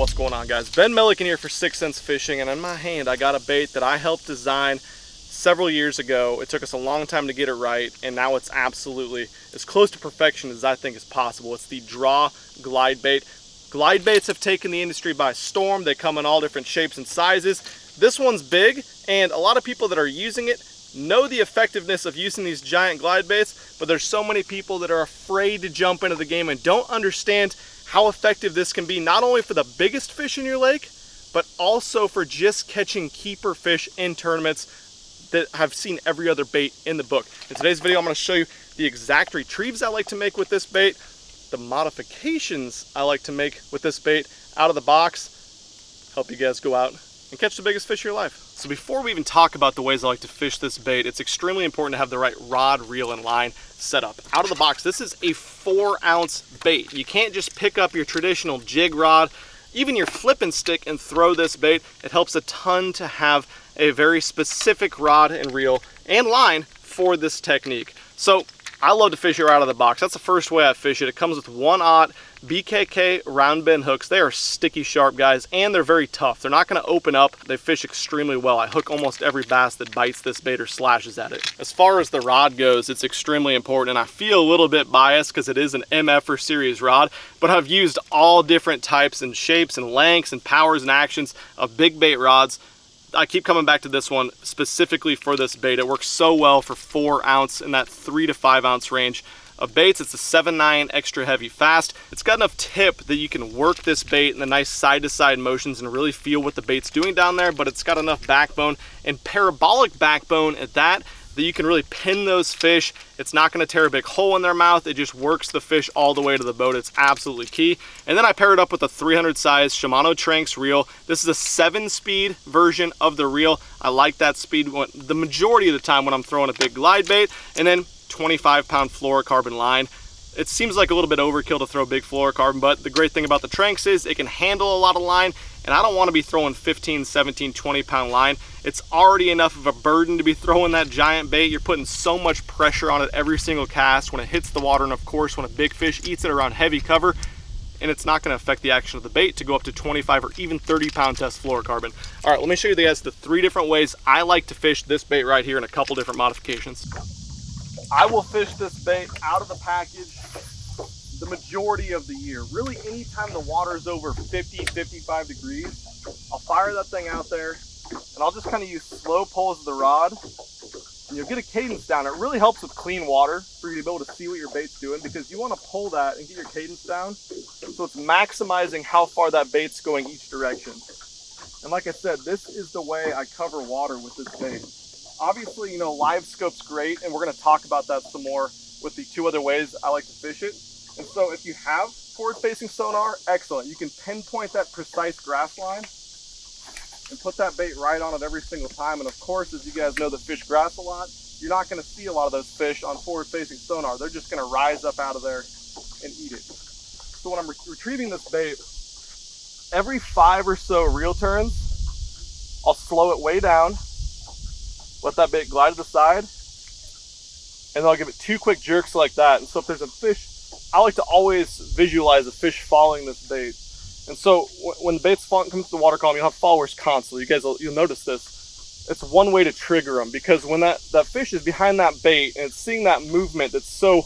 What's going on, guys? Ben Milliken here for 6 Cents Fishing, and in my hand I got a bait that I helped design several years ago. It took us a long time to get it right, and now it's absolutely as close to perfection as I think is possible. It's the Draw Glide Bait. Glide baits have taken the industry by storm. They come in all different shapes and sizes. This one's big, and a lot of people that are using it know the effectiveness of using these giant glide baits, but there's so many people that are afraid to jump into the game and don't understand how effective this can be, not only for the biggest fish in your lake, but also for just catching keeper fish in tournaments that have seen every other bait in the book. In today's video, I'm going to show you the exact retrieves I like to make with this bait, the modifications I like to make with this bait out of the box, help you guys go out and catch the biggest fish of your life. So before we even talk about the ways I like to fish this bait, it's extremely important to have the right rod, reel, and line set up. Out of the box, this is a 4-ounce bait. You can't just pick up your traditional jig rod, even your flipping stick, and throw this bait. It helps a ton to have a very specific rod and reel and line for this technique. So I love to fish it right out of the box. That's the first way I fish it. It comes with 1/0 BKK round bend hooks. They are sticky sharp, guys, and they're very tough. They're not going to open up. They fish extremely well. I hook almost every bass that bites this bait or slashes at it. As far as the rod goes, it's extremely important, and I feel a little bit biased because it is an MFer series rod, but I've used all different types and shapes and lengths and powers and actions of big bait rods. I keep coming back to this one specifically for this bait. It works so well for 4-ounce in that 3 to 5 ounce range of baits. It's a 7/9 extra heavy fast. It's got enough tip that you can work this bait in the nice side-to-side motions and really feel what the bait's doing down there, but it's got enough backbone and parabolic backbone at that you can really pin those fish. It's not going to tear a big hole in their mouth. It just works the fish all the way to the boat. It's absolutely key. And then I pair it up with a 300 size Shimano Tranx reel. This is a 7-speed version of the reel. I like that speed the majority of the time when I'm throwing a big glide bait. And then 25-pound fluorocarbon line. It seems like a little bit overkill to throw big fluorocarbon, but the great thing about the Tranx is it can handle a lot of line, and I don't want to be throwing 15, 17, 20-pound line. It's already enough of a burden to be throwing that giant bait. You're putting so much pressure on it every single cast when it hits the water, and of course when a big fish eats it around heavy cover, and it's not going to affect the action of the bait to go up to 25 or even 30-pound test fluorocarbon. All right, let me show you guys the 3 different ways I like to fish this bait right here in a couple different modifications. I will fish this bait out of the package the majority of the year. Really, anytime the water is over 50, 55 degrees, I'll fire that thing out there, and I'll just kind of use slow pulls of the rod, and you'll get a cadence down. It really helps with clean water for you to be able to see what your bait's doing, because you want to pull that and get your cadence down, so it's maximizing how far that bait's going each direction. And like I said, this is the way I cover water with this bait. Obviously, you know, live scope's great, and we're going to talk about that some more with the 2 other ways I like to fish it. And so if you have forward-facing sonar, excellent. You can pinpoint that precise grass line and put that bait right on it every single time. And of course, as you guys know that fish grass a lot, you're not going to see a lot of those fish on forward-facing sonar. They're just going to rise up out of there and eat it. So when I'm retrieving this bait, every 5 or so reel turns, I'll slow it way down, let that bait glide to the side, and then I'll give it 2 quick jerks like that. And so if there's a fish, I like to always visualize a fish following this bait. And so when the bait's comes to the water column, you'll have followers constantly. You'll notice this. It's one way to trigger them, because when that fish is behind that bait and it's seeing that movement that's so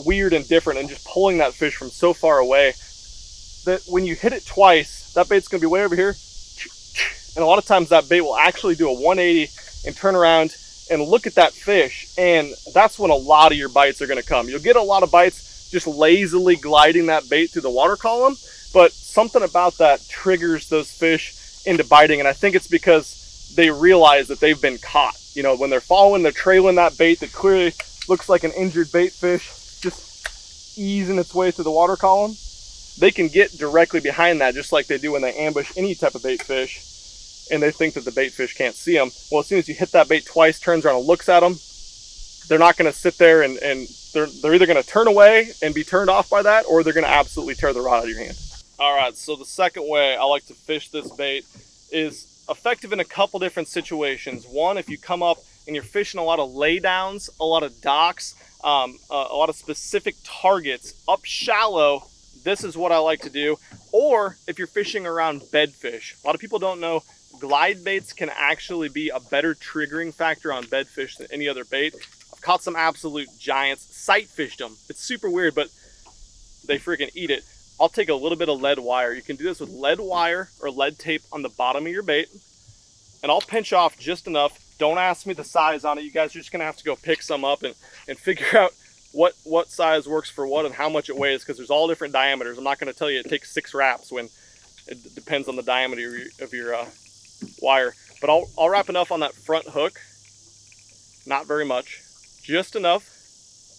weird and different and just pulling that fish from so far away, that when you hit it twice, that bait's going to be way over here. And a lot of times that bait will actually do a 180 and turn around and look at that fish. And that's when a lot of your bites are going to come. You'll get a lot of bites just lazily gliding that bait through the water column, but something about that triggers those fish into biting, and I think it's because they realize that they've been caught. You know, when they're following, they're trailing that bait that clearly looks like an injured bait fish just easing its way through the water column. They can get directly behind that, just like they do when they ambush any type of bait fish, and they think that the bait fish can't see them. Well, as soon as you hit that bait twice, turns around and looks at them, they're not going to sit there and they're either going to turn away and be turned off by that, or they're going to absolutely tear the rod out of your hand. All right, so the second way I like to fish this bait is effective in a couple different situations. One, if you come up and you're fishing a lot of laydowns, a lot of docks, a lot of specific targets up shallow this is what I like to do. Or if you're fishing around bedfish, a lot of people don't know glide baits can actually be a better triggering factor on bedfish than any other bait. I've caught some absolute giants, sight fished them. It's super weird, but they freaking eat it. I'll take a little bit of lead wire. You can do this with lead wire or lead tape on the bottom of your bait, and I'll pinch off just enough. Don't ask me the size on it. You guys are just gonna have to go pick some up and figure out what size works for what and how much it weighs, because there's all different diameters. I'm not gonna tell you it takes 6 wraps when it depends on the diameter of your wire. But I'll wrap enough on that front hook, not very much, just enough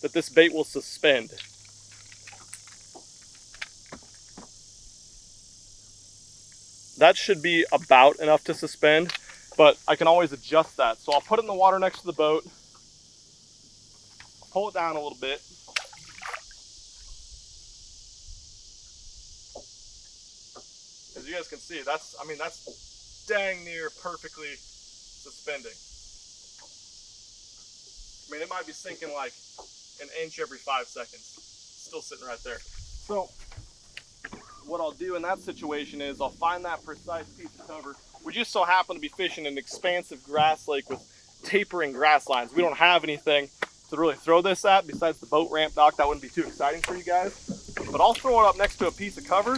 that this bait will suspend. That should be about enough to suspend, but I can always adjust that. So I'll put it in the water next to the boat, pull it down a little bit. As you guys can see, that's dang near perfectly suspending. I mean, it might be sinking like an inch every 5 seconds. Still sitting right there. So what I'll do in that situation is I'll find that precise piece of cover. We just so happen to be fishing an expansive grass lake with tapering grass lines. We don't have anything to really throw this at besides the boat ramp dock. That wouldn't be too exciting for you guys. But I'll throw it up next to a piece of cover,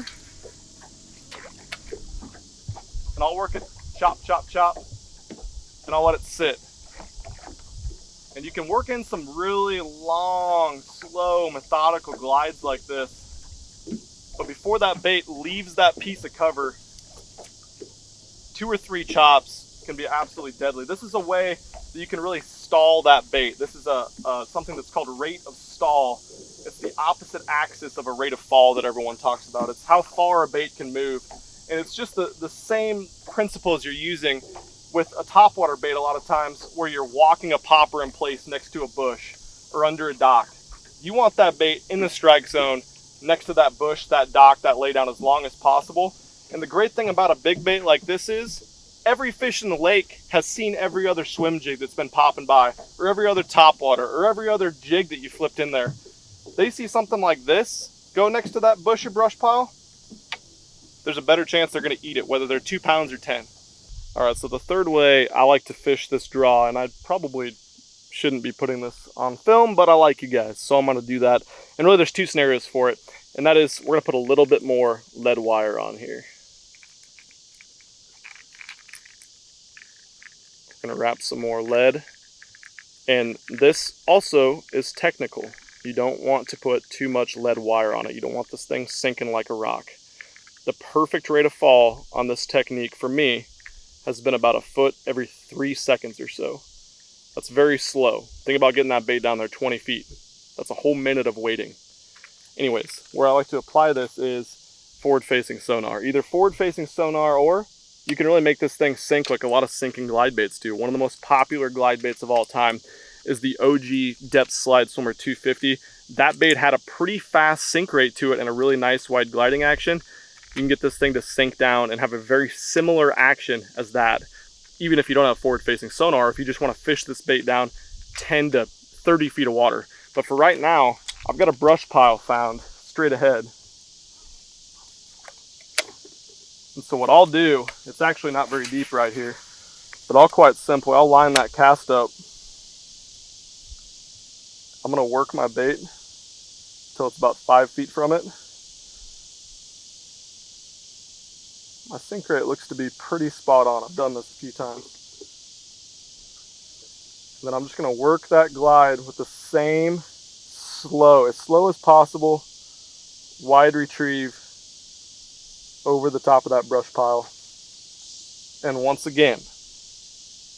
and I'll work it chop, chop, chop, and I'll let it sit. And you can work in some really long, slow, methodical glides like this. But before that bait leaves that piece of cover, 2 or 3 chops can be absolutely deadly. This is a way that you can really stall that bait. This is something that's called rate of stall. It's the opposite axis of a rate of fall that everyone talks about. It's how far a bait can move. And it's just the same principles you're using with a topwater bait a lot of times, where you're walking a popper in place next to a bush or under a dock. You want that bait in the strike zone, next to that bush, that dock, that laydown as long as possible. And the great thing about a big bait like this is every fish in the lake has seen every other swim jig that's been popping by, or every other topwater, or every other jig that you flipped in there. They see something like this go next to that bush or brush pile, there's a better chance they're gonna eat it, whether they're 2 pounds or 10. All right, so the third way I like to fish this draw, and I probably shouldn't be putting this on film, but I like you guys, so I'm gonna do that. And really there's 2 scenarios for it, and that is we're gonna put a little bit more lead wire on here. We're gonna wrap some more lead, and this also is technical. You don't want to put too much lead wire on it. You don't want this thing sinking like a rock. The perfect rate of fall on this technique for me has been about a foot every 3 seconds or so. That's very slow. Think about getting that bait down there 20 feet. That's a whole minute of waiting. Anyways, where I like to apply this is forward-facing sonar. Either forward-facing sonar, or you can really make this thing sink like a lot of sinking glide baits do. One of the most popular glide baits of all time is the OG Depth Slide Swimmer 250. That bait had a pretty fast sink rate to it and a really nice wide gliding action. You can get this thing to sink down and have a very similar action as that, even if you don't have forward-facing sonar, if you just want to fish this bait down 10 to 30 feet of water. But for right now, I've got a brush pile found straight ahead. And so what I'll do, it's actually not very deep right here, but I'll quite simply, I'll line that cast up. I'm gonna work my bait until it's about 5 feet from it. My sink rate looks to be pretty spot on. I've done this a few times. And then I'm just gonna work that glide with the same as slow as possible, wide retrieve over the top of that brush pile. And once again,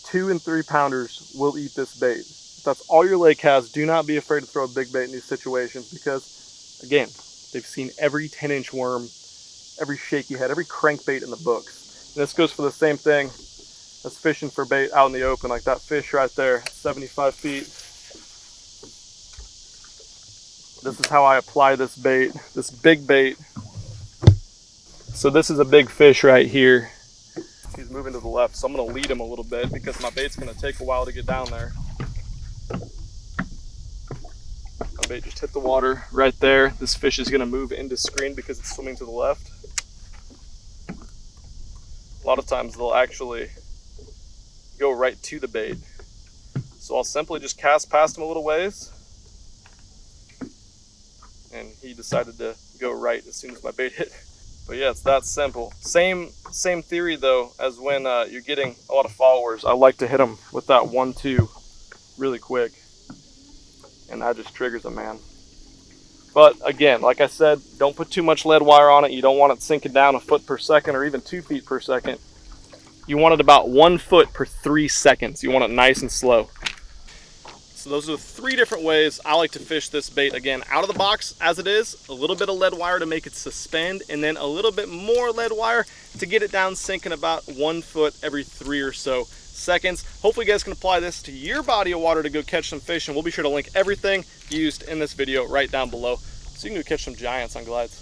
2 and 3 pounders will eat this bait. If that's all your lake has, do not be afraid to throw a big bait in these situations, because again, they've seen every 10-inch worm, every shaky head, every crankbait in the books. And this goes for the same thing as fishing for bait out in the open, like that fish right there, 75 feet. This is how I apply this bait, this big bait. So this is a big fish right here. He's moving to the left, so I'm gonna lead him a little bit because my bait's gonna take a while to get down there. I'm bait just hit the water right there, this fish is going to move into screen because it's swimming to the left. A lot of times they'll actually go right to the bait. So I'll simply just cast past him a little ways. And he decided to go right as soon as my bait hit. But yeah, it's that simple. Same theory though as when you're getting a lot of followers. I like to hit them with that 1-2 really quick. And that just triggers them, man. But again, like I said, don't put too much lead wire on it. You don't want it sinking down 1 foot per second or even 2 feet per second. You want it about 1 foot per 3 seconds. You want it nice and slow. So those are the 3 different ways I like to fish this bait. Again, out of the box as it is, a little bit of lead wire to make it suspend, and then a little bit more lead wire to get it down sinking about 1 foot every 3 or so seconds. Hopefully you guys can apply this to your body of water to go catch some fish, and we'll be sure to link everything used in this video right down below so you can go catch some giants on glides.